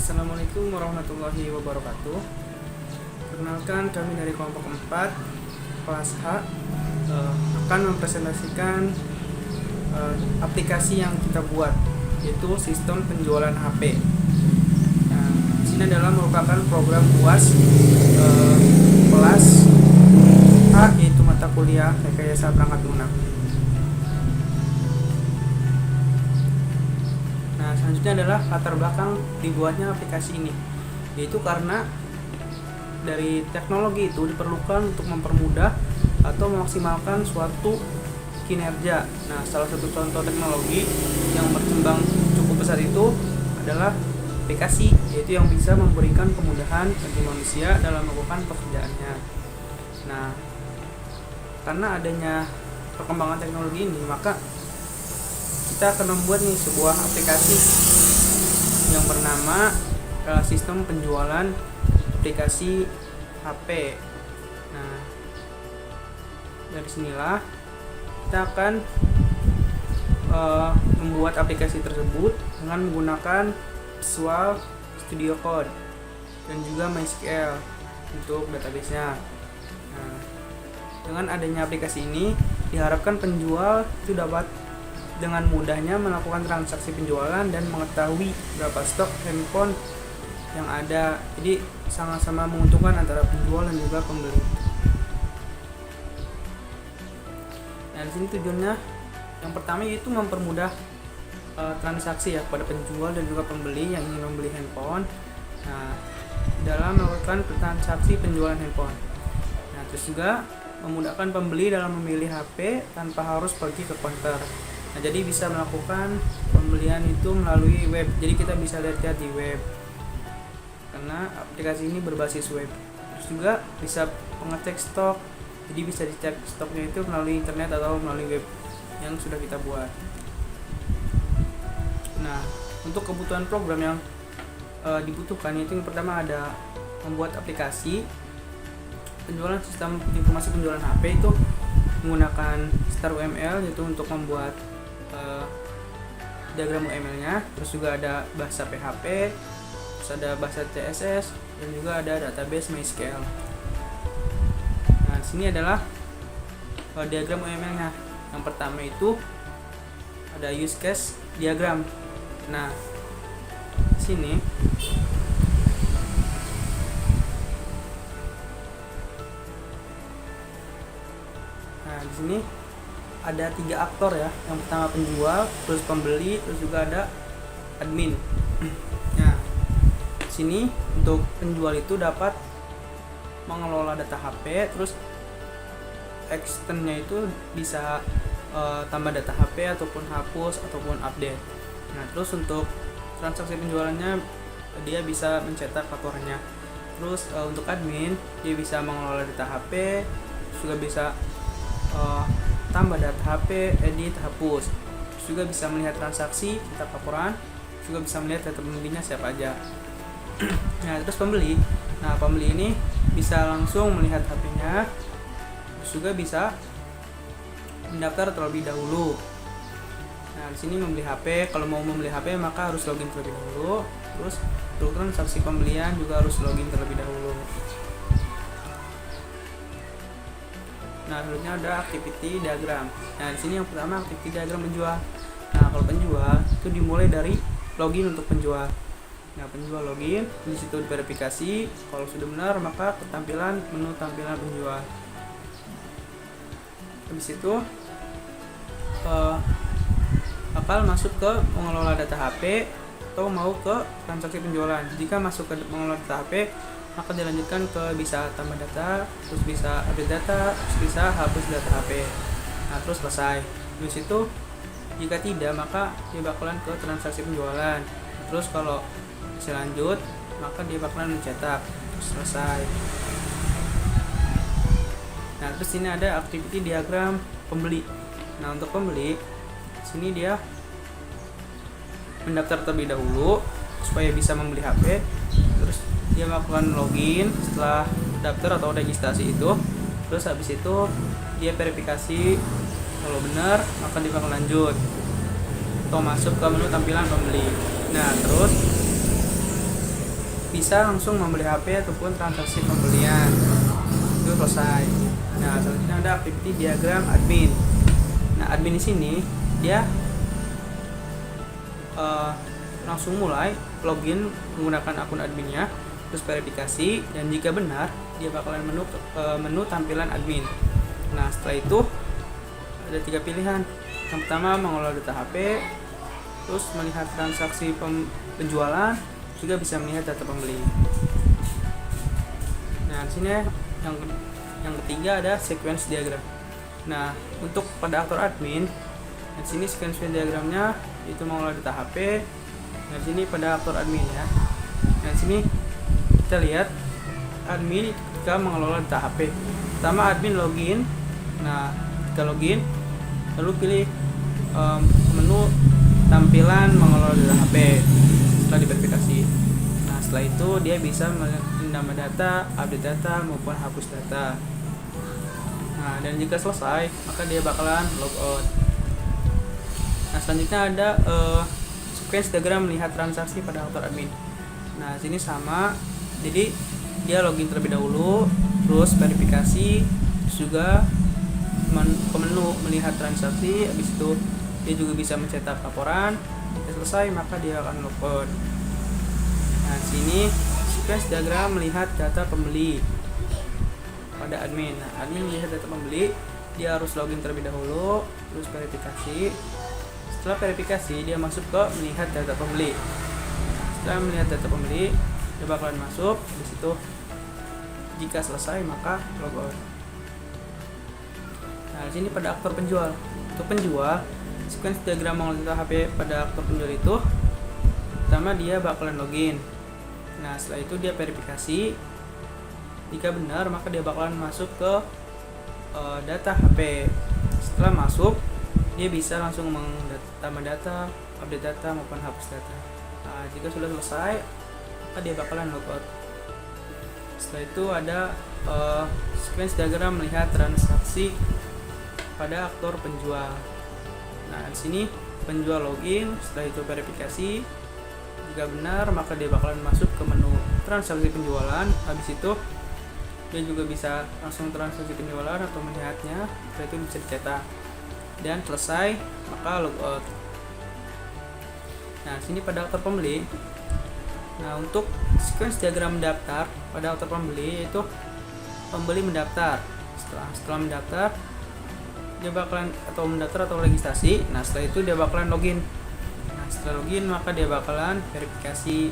Assalamualaikum warahmatullahi wabarakatuh. Perkenalkan, kami dari kelompok 4 kelas H akan mempresentasikan aplikasi yang kita buat, yaitu sistem penjualan HP. Nah, di sini adalah merupakan program UAS kelas H, yaitu mata kuliah rekayasa perangkat lunak. Nah, selanjutnya adalah latar belakang dibuatnya aplikasi ini, yaitu karena dari teknologi itu diperlukan untuk mempermudah atau memaksimalkan suatu kinerja. Nah, salah satu contoh teknologi yang berkembang cukup besar itu adalah aplikasi, yaitu yang bisa memberikan kemudahan bagi manusia dalam melakukan pekerjaannya. Nah, karena adanya perkembangan teknologi ini, maka kita akan membuat nih sebuah aplikasi yang bernama sistem penjualan aplikasi HP. Nah, dari sinilah kita akan membuat aplikasi tersebut dengan menggunakan Visual Studio Code dan juga MySQL untuk database-nya. Nah, dengan adanya aplikasi ini diharapkan penjual itu dapat dengan mudahnya melakukan transaksi penjualan dan mengetahui berapa stok handphone yang ada. Jadi sama-sama menguntungkan antara penjual dan juga pembeli. Nah, di sini tujuannya yang pertama yaitu mempermudah transaksi ya kepada penjual dan juga pembeli yang ingin membeli handphone. Nah, dalam melakukan transaksi penjualan handphone. Nah, terus juga memudahkan pembeli dalam memilih HP tanpa harus pergi ke counter. Nah, jadi bisa melakukan pembelian itu melalui web. Jadi kita bisa lihat di web karena aplikasi ini berbasis web. Terus juga bisa pengecek stok. Jadi bisa dicek stoknya itu melalui internet atau melalui web yang sudah kita buat. Nah, untuk kebutuhan program yang dibutuhkan itu yang pertama ada membuat aplikasi penjualan sistem informasi penjualan HP itu menggunakan Star UML, yaitu untuk membuat diagram UML-nya. Terus juga ada bahasa PHP, terus ada bahasa CSS, dan juga ada database MySQL. Nah, di sini adalah diagram UML-nya. Yang pertama itu ada use case diagram. Nah, di sini ada 3 aktor ya. Yang pertama penjual, terus pembeli, terus juga ada admin. Nah, di sini untuk penjual itu dapat mengelola data HP, terus extendnya itu bisa tambah data HP ataupun hapus ataupun update. Nah, terus untuk transaksi penjualannya dia bisa mencetak laporannya. Terus untuk admin dia bisa mengelola data HP, juga bisa tambah data HP, edit, hapus. Terus juga bisa melihat transaksi, cetak laporan, juga bisa melihat data pembelinya siapa aja. Nah, terus pembeli. Nah, pembeli ini bisa langsung melihat HP-nya. Terus juga bisa mendaftar terlebih dahulu. Nah, di sini membeli HP. Kalau mau membeli HP maka harus login terlebih dahulu. Terus untuk transaksi pembelian juga harus login terlebih dahulu. Nah, selanjutnya ada activity diagram. Nah, di sini yang pertama activity diagram penjual. Nah, kalau penjual itu dimulai dari login untuk penjual. Nah, penjual login, di situ verifikasi. Kalau sudah benar maka ketampilan menu tampilan penjual. Habis itu bakal masuk ke mengelola data HP atau mau ke transaksi penjualan. Jika masuk ke mengelola data HP, maka dilanjutkan ke bisa tambah data, terus bisa update data, terus bisa hapus data HP. Nah, terus selesai. Di situ jika tidak maka dia bakalan ke transaksi penjualan. Terus kalau masih lanjut maka dia bakalan mencetak, terus selesai. Nah, terus sini ada activity diagram pembeli. Nah, untuk pembeli sini dia mendaftar terlebih dahulu supaya bisa membeli HP. Terus dia melakukan login setelah daftar atau registrasi itu. Terus habis itu dia verifikasi, kalau benar maka dia bakal lanjut atau masuk ke menu tampilan pembeli. Nah, terus bisa langsung membeli HP ataupun transaksi pembelian. Itu selesai. Nah, selanjutnya ada activity diagram admin. Nah, admin di sini dia langsung mulai login menggunakan akun adminnya, terus verifikasi, dan jika benar dia bakalan menu tampilan admin. Nah, setelah itu ada 3 pilihan. Yang pertama mengelola data HP, terus melihat transaksi penjualan, juga bisa melihat data pembeli. Nah, di sini yang ketiga ada sequence diagram. Nah, untuk pada aktor admin, di sini sequence diagramnya itu mengelola data HP. Nah, di sini pada aktor admin ya. Nah, di sini kita lihat admin ketika mengelola data HP. Pertama admin login. Nah, kita login, lalu pilih menu tampilan mengelola data HP setelah diverifikasi. Nah, setelah itu dia bisa menambah data, update data maupun hapus data. Nah, dan jika selesai maka dia bakalan logout. Nah, selanjutnya ada sequence diagram melihat transaksi pada aktor admin. Nah, sini sama, jadi dia login terlebih dahulu, terus verifikasi, terus juga ke menu melihat transaksi. Habis itu dia juga bisa mencetak laporan. Jika selesai maka dia akan logout. Nah, sini sequence diagram melihat data pembeli pada admin. Nah, admin melihat data pembeli, dia harus login terlebih dahulu, terus verifikasi. Setelah verifikasi dia masuk ke melihat data pembeli. Setelah melihat data pembeli, dia bakalan masuk. Di situ jika selesai maka logout. Nah, di sini pada aktor penjual. Untuk penjual, sequence diagram mengelola HP pada aktor penjual itu pertama dia bakalan login. Nah, setelah itu dia verifikasi. Jika benar maka dia bakalan masuk ke data HP. Setelah masuk, dia bisa langsung tambah data, update data maupun hapus data. Nah, jika sudah selesai maka dia bakalan logout. Setelah itu ada sequence diagram melihat transaksi pada aktor penjual. Nah, di sini penjual login, setelah itu verifikasi. Jika benar maka dia bakalan masuk ke menu transaksi penjualan. Habis itu dia juga bisa langsung transaksi penjualan atau melihatnya. Setelah itu bisa dicetak dan selesai maka logout. Nah, sini pada aktor pembeli. Nah, untuk sequence diagram mendaftar pada aktor pembeli yaitu pembeli mendaftar. Setelah mendaftar dia bakalan mendaftar atau registrasi. Nah, setelah itu dia bakalan login. Nah, setelah login maka dia bakalan verifikasi.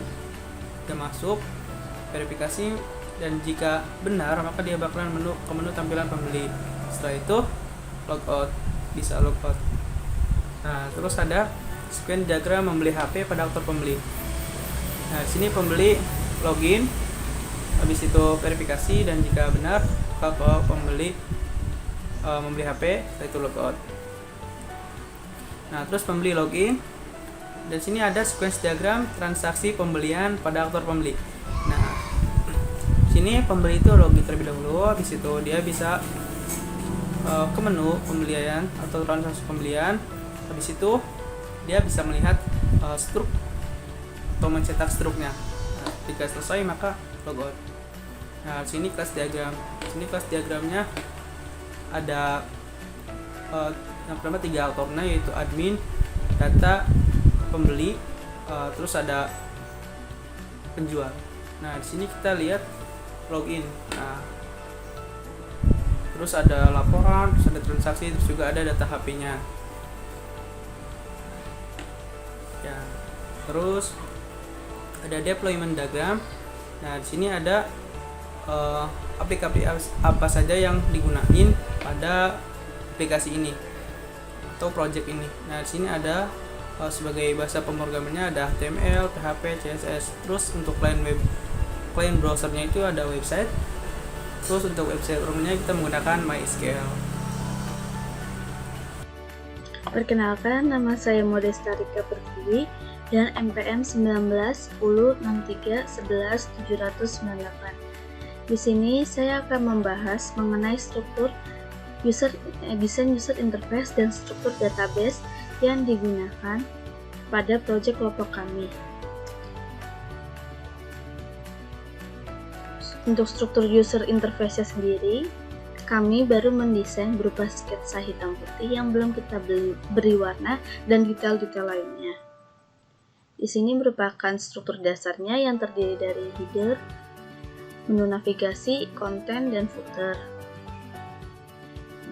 Dia masuk verifikasi, dan jika benar maka dia bakalan ke menu tampilan pembeli. Setelah itu logout, bisa logout. Nah, terus ada sequence diagram membeli HP pada aktor pembeli. Nah, di sini pembeli login, habis itu verifikasi, dan jika benar maka pembeli membeli HP, setelah itu logout. Nah, terus pembeli login, dan sini ada sequence diagram transaksi pembelian pada aktor pembeli. Nah, sini pembeli itu login terlebih dahulu, habis itu dia bisa ke menu pembelian atau transaksi pembelian. Habis itu dia bisa melihat struk atau mencetak struknya. Nah, jika selesai maka logout. Nah, sini kelas diagram. Sini kelas diagramnya ada yang pertama 3 aktornya yaitu admin, data, pembeli, terus ada penjual. Nah, di sini kita lihat login. Nah, terus ada laporan, terus ada transaksi, terus juga ada data HP-nya. Ya, terus ada deployment diagram. Nah, di sini ada aplikasi apa saja yang digunain pada aplikasi ini atau project ini. Nah, di sini ada sebagai bahasa pemrogramannya ada HTML, PHP, CSS. Terus untuk client browsernya itu ada website. Terus untuk website roomnya kita menggunakan MySQL. Perkenalkan, nama saya Modesta Rika Pertiwi dan MPM 191063111798. Di sini saya akan membahas mengenai struktur desain user interface dan struktur database yang digunakan pada proyek kelompok kami. Untuk struktur user interface-nya sendiri, kami baru mendesain berupa sketsa hitam putih yang belum kita beri warna dan detail-detail lainnya. Di sini merupakan struktur dasarnya yang terdiri dari header, menu navigasi, konten, dan footer.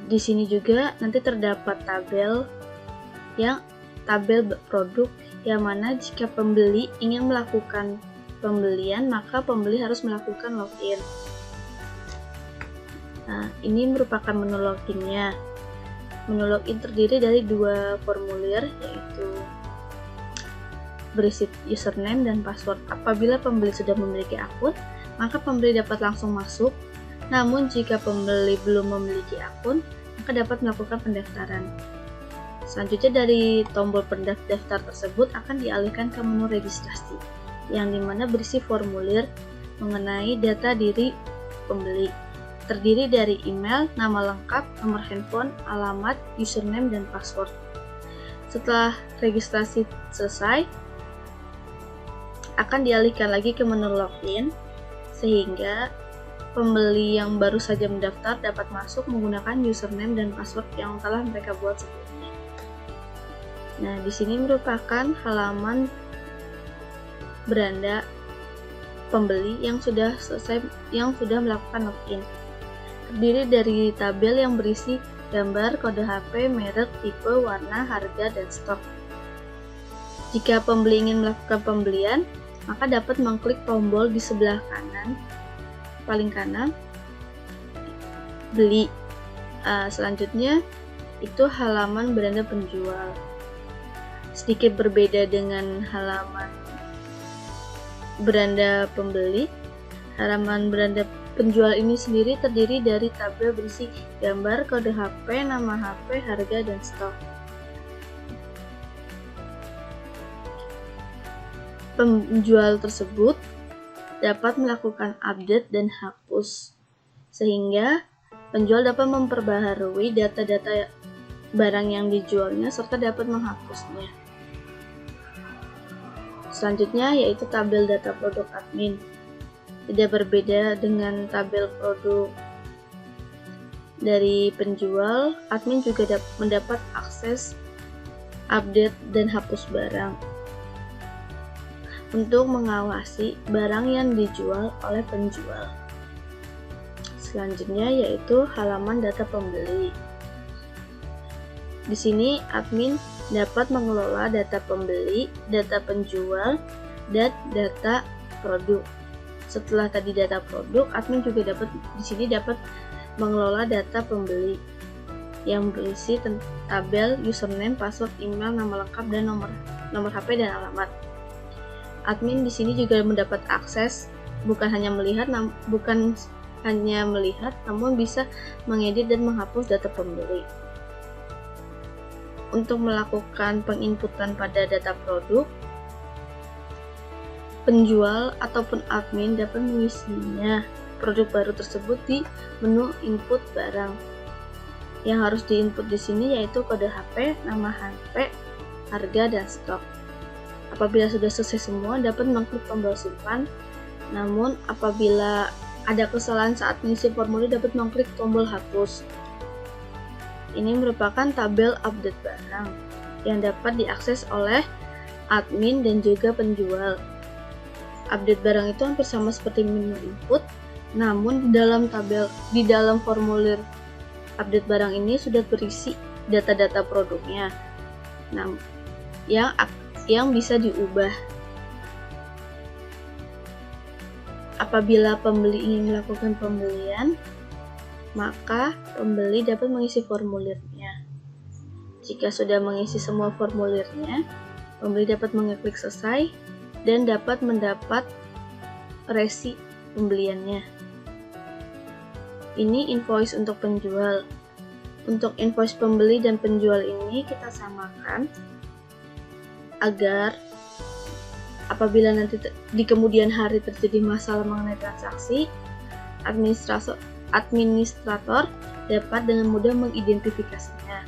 Di sini juga nanti terdapat tabel produk yang mana jika pembeli ingin melakukan pembelian, maka pembeli harus melakukan login. Nah, ini merupakan menu loginnya. Menu login terdiri dari dua formulir, yaitu berisi username dan password. Apabila pembeli sudah memiliki akun, maka pembeli dapat langsung masuk. Namun jika pembeli belum memiliki akun, maka dapat melakukan pendaftaran. Selanjutnya dari tombol pendaftar tersebut akan dialihkan ke menu registrasi, yang dimana berisi formulir mengenai data diri pembeli. Terdiri dari email, nama lengkap, nomor handphone, alamat, username, dan password. Setelah registrasi selesai, akan dialihkan lagi ke menu login, sehingga pembeli yang baru saja mendaftar dapat masuk menggunakan username dan password yang telah mereka buat sebelumnya. Nah, di sini merupakan halaman beranda pembeli yang sudah melakukan login. Terdiri dari tabel yang berisi gambar, kode HP, merek, tipe, warna, harga, dan stok. Jika pembeli ingin melakukan pembelian, maka dapat mengklik tombol di sebelah kanan, paling kanan, beli. Selanjutnya, itu halaman beranda penjual. Sedikit berbeda dengan halaman beranda pembeli, halaman beranda penjual ini sendiri terdiri dari tabel berisi gambar, kode HP, nama HP, harga, dan stok. Penjual tersebut dapat melakukan update dan hapus, sehingga penjual dapat memperbaharui data-data barang yang dijualnya serta dapat menghapusnya. Selanjutnya yaitu tabel data produk admin. Tidak berbeda dengan tabel produk dari penjual, admin juga mendapat akses update dan hapus barang untuk mengawasi barang yang dijual oleh penjual. Selanjutnya yaitu halaman data pembeli. Di sini admin dapat mengelola data pembeli, data penjual, dan data produk. Setelah tadi data produk, admin juga dapat mengelola data pembeli yang berisi tabel, username, password, email, nama lengkap, dan nomor HP dan alamat. Admin di sini juga mendapat akses bukan hanya melihat, namun bisa mengedit dan menghapus data pembeli. Untuk melakukan penginputan pada data produk, penjual ataupun admin dapat mengisinya produk baru tersebut di menu input barang. Yang harus diinput di sini yaitu kode HP, nama HP, harga, dan stok. Apabila sudah selesai semua, dapat mengklik tombol simpan. Namun apabila ada kesalahan saat mengisi formulir, dapat mengklik tombol hapus. Ini merupakan tabel update barang yang dapat diakses oleh admin dan juga penjual. Update barang itu hampir sama seperti menu input, namun di dalam formulir update barang ini sudah berisi data-data produknya, yang bisa diubah. Apabila pembeli ingin melakukan pembelian, maka pembeli dapat mengisi formulirnya. Jika sudah mengisi semua formulirnya, pembeli dapat mengeklik selesai dan dapat mendapat resi pembeliannya. Ini invoice untuk penjual. Untuk invoice pembeli dan penjual ini kita samakan agar apabila nanti di kemudian hari terjadi masalah mengenai transaksi, administrator dapat dengan mudah mengidentifikasinya.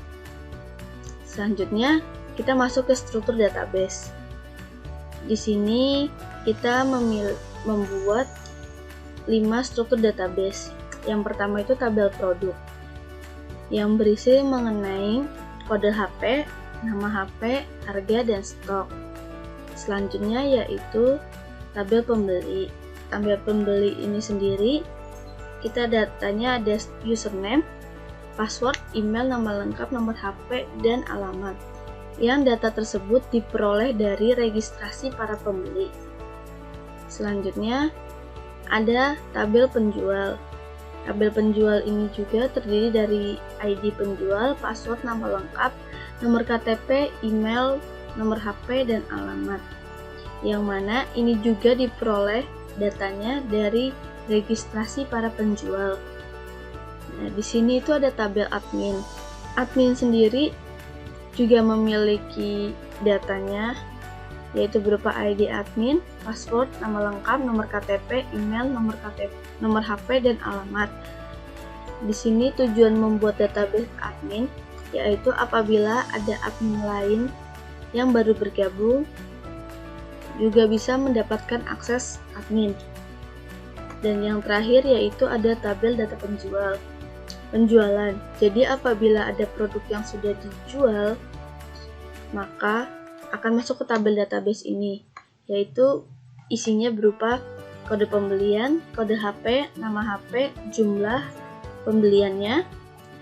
Selanjutnya, kita masuk ke struktur database. Di sini kita membuat 5 struktur database. Yang pertama itu tabel produk yang berisi mengenai kode HP, nama HP, harga, dan stok. Selanjutnya yaitu tabel pembeli. Tabel pembeli ini sendiri kita datanya ada username, password, email, nama lengkap, nomor HP, dan alamat. Yang data tersebut diperoleh dari registrasi para pembeli. Selanjutnya ada tabel penjual. Tabel penjual ini juga terdiri dari ID penjual, password, nama lengkap, nomor KTP, email, nomor HP, dan alamat. Yang mana ini juga diperoleh datanya dari registrasi para penjual. Nah, di sini itu ada tabel admin. Admin sendiri juga memiliki datanya, yaitu berupa ID admin, password, nama lengkap, nomor KTP, email, nomor HP, dan alamat. Di sini tujuan membuat database admin yaitu apabila ada admin lain yang baru bergabung juga bisa mendapatkan akses admin. Dan yang terakhir yaitu ada tabel data penjualan. Jadi apabila ada produk yang sudah dijual, maka akan masuk ke tabel database ini, yaitu isinya berupa kode pembelian, kode HP, nama HP, jumlah pembeliannya,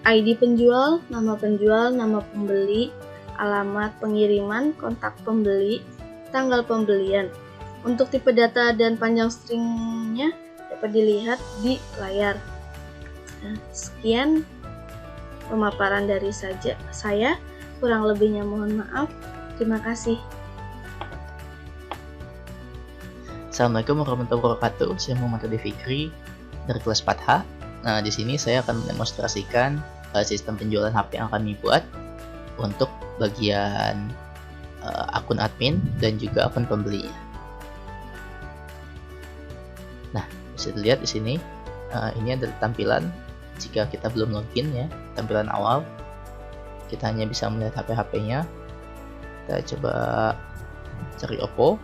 ID penjual, nama pembeli, alamat pengiriman, kontak pembeli, tanggal pembelian. Untuk tipe data dan panjang stringnya dapat dilihat di layar. Nah, sekian pemaparan dari saya, kurang lebihnya mohon maaf. Terima kasih. Assalamualaikum warahmatullahi wabarakatuh. Saya Muhammad Adi Fikri dari kelas 4H. Nah, di sini saya akan mendemonstrasikan sistem penjualan HP yang akan dibuat untuk bagian akun admin dan juga akun pembelinya. Nah, bisa dilihat di sini ini adalah tampilan jika kita belum login ya, tampilan awal. Kita hanya bisa melihat HP-HP-nya. Kita coba cari Oppo.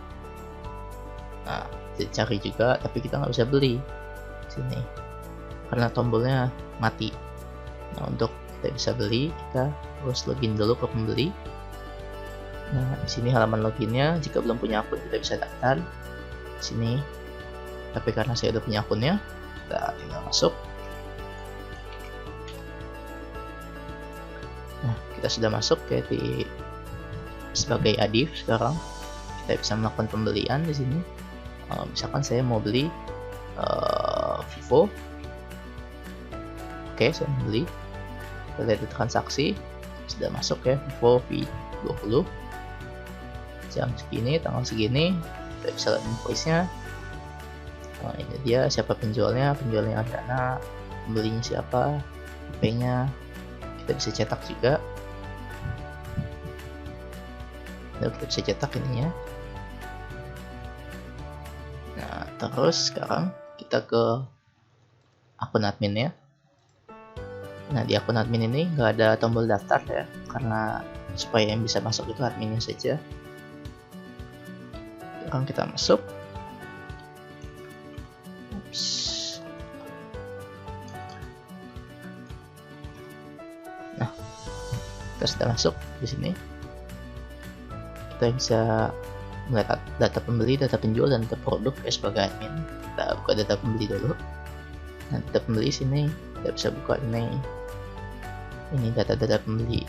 Nah, cari juga, tapi kita nggak bisa beli sini karena tombolnya mati. Nah, untuk kita bisa beli, kita harus login dulu ke pembeli. Nah, di sini halaman loginnya. Jika belum punya akun, kita bisa daftar di sini. Tapi karena saya udah punya akunnya, kita tinggal masuk. Nah, kita sudah masuk ya di sebagai adif. Sekarang kita bisa melakukan pembelian di sini. Misalkan saya mau beli Vivo. Oke, saya beli. Kita lihat di transaksi sudah masuk ya, Vivo V20 jam segini, tanggal segini. Kita bisa lihat invoice-nya. Nah, ini dia siapa penjualnya Ardana, pembelinya siapa, HP-nya. Kita bisa cetak juga. Lalu kita bisa cetak ininya. Nah, terus sekarang kita ke akun admin ya. Nah, di akun admin ini nggak ada tombol daftar ya, karena supaya yang bisa masuk itu adminnya saja. Sekarang kita masuk. Nah, kita sudah masuk di sini. Kita bisa melihat data pembeli, data penjual, dan data produk ya sebagai admin. Kita buka data pembeli dulu. Nah, data pembeli sini kita bisa buka ini. Ini data-data pembeli.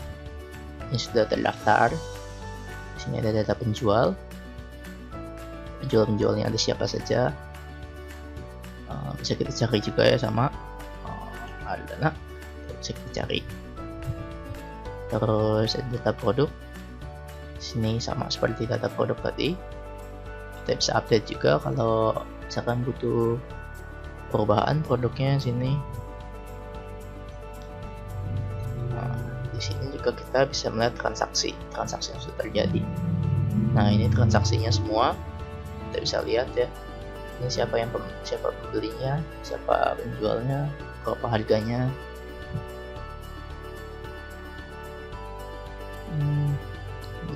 Ini sudah terdaftar. Di sini ada data penjual. Penjualnya ada siapa saja. Bisa kita cari juga ya sama Ardana. Bisa kita cari. Terus ada data produk. Sini sama seperti data produk tadi. Kita bisa update juga kalau misalkan butuh perubahan produknya sini. Nah, di sini juga kita bisa melihat transaksi yang sudah terjadi. Nah, ini transaksinya semua. Kita bisa lihat ya. Ini siapa pembelinya, siapa penjualnya, berapa harganya.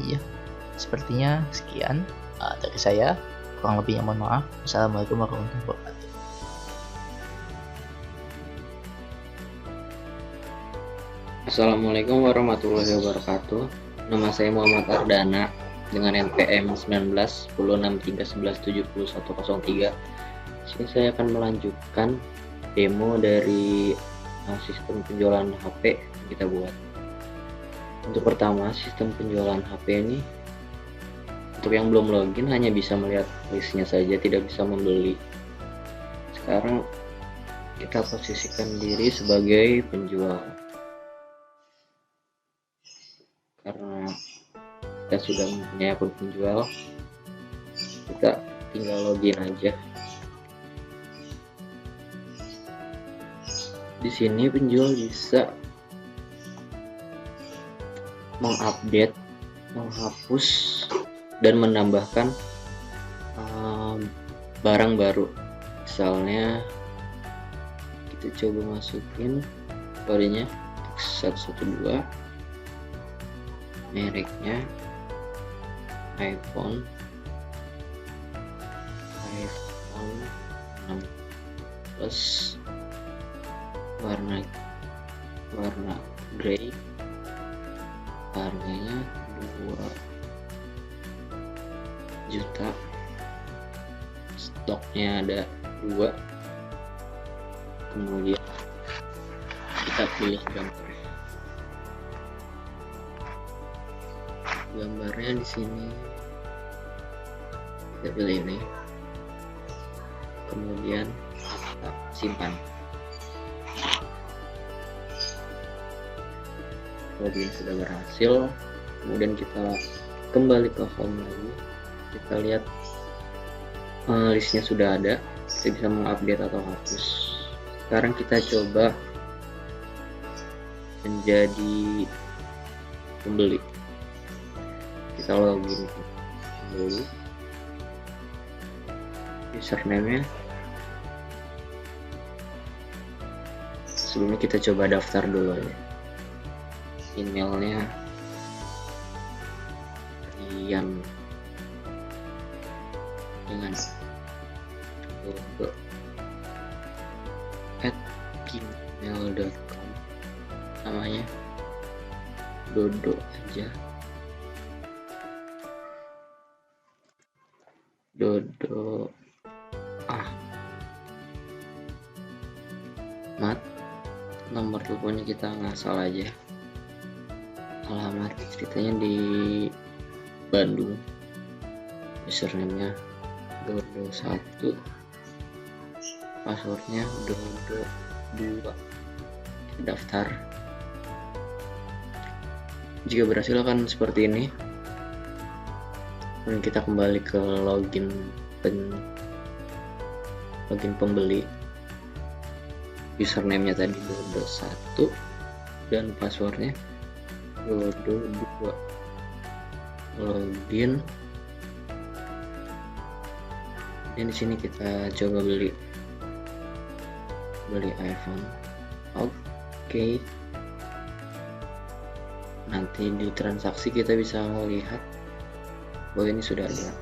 Iya, sepertinya sekian dari saya. Kurang lebihnya mohon maaf. Assalamualaikum warahmatullahi wabarakatuh. Assalamualaikum warahmatullahi wabarakatuh. Nama saya Muhammad Ardana dengan NPM 19 1063117103. Sini saya akan melanjutkan demo dari sistem penjualan HP yang kita buat. Untuk pertama, sistem penjualan HP ini untuk yang belum login hanya bisa melihat listnya saja, tidak bisa membeli. Sekarang kita posisikan diri sebagai penjual. Karena kita sudah mempunyai akun penjual, kita tinggal login aja. Di sini penjual bisa mengupdate, menghapus, dan menambahkan barang baru. Misalnya kita coba masukin kodenya X112, mereknya iPhone 6 Plus, warna grey, harganya 2 juta, stoknya ada 2. Kemudian kita pilih gambarnya di sini, kita pilih ini, kemudian kita simpan. Login sudah berhasil, kemudian kita kembali ke home lagi, kita lihat listnya sudah ada, kita bisa mengupdate atau hapus. Sekarang kita coba menjadi pembeli. Kita login dulu, username-nya. Sebelumnya kita coba daftar dulu ya. Emailnya Rian dengan @gmail.com, namanya Dodo aja, Dodo Ahmad. Nomor teleponnya kita ngasal aja. Alamat ceritanya di Bandung. Username-nya Dodo1, passwordnya Dodo2. Daftar. Jika berhasil akan seperti ini. Kemudian kita kembali ke login pembeli. Username-nya tadi Dodo1 dan passwordnya Dodo2. Login. Dan di sini kita coba beli iPhone. Oke. Nanti di transaksi kita bisa melihat bahwa ini sudah ada,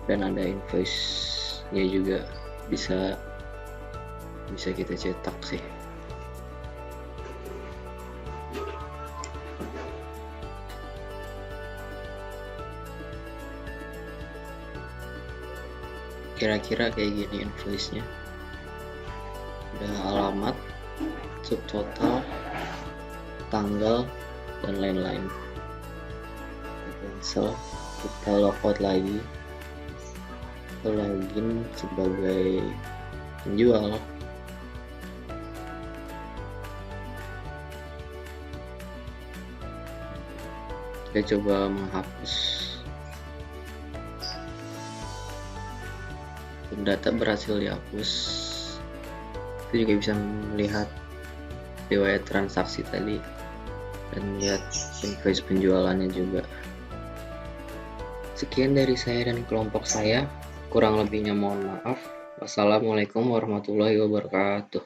dan ada invoice-nya juga, bisa kita cetak sih. Kira-kira kayak gini invoice-nya. Ada alamat, subtotal, tanggal, dan lain-lain. Cancel, kita logout lagi, kita login sebagai penjual. Kita coba menghapus. Data berhasil dihapus. Kita juga bisa melihat riwayat transaksi tadi dan lihat invoice penjualannya juga. Sekian dari saya dan kelompok saya, kurang lebihnya mohon maaf. Wassalamualaikum warahmatullahi wabarakatuh.